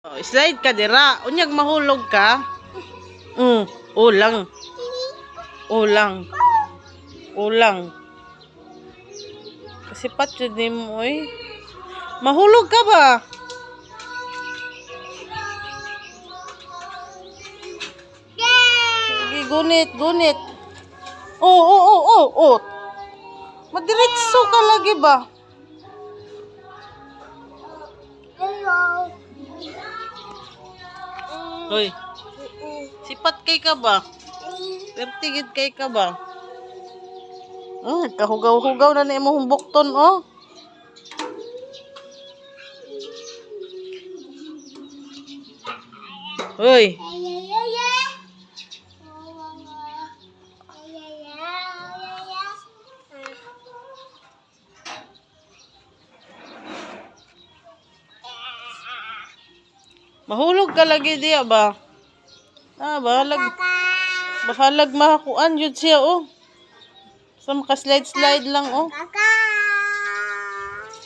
Oh, slide ka dira. Unyag mahulog ka. Ulang. Ulang. Ulang. Kasi patyo din mo eh. Mahulog ka ba? Sige, gunit, gunit. Oh. Madiretso ka lagi ba? Hoy. Sipat kay ka ba? Pertigid kay ka ba? Kahugaw-hugaw na ni mo humbokton, oh. Hoy. Mahulog ka lagi diya ba? Bahalag mahakuan jud siya, oh. Sa maka slide-slide lang, oh.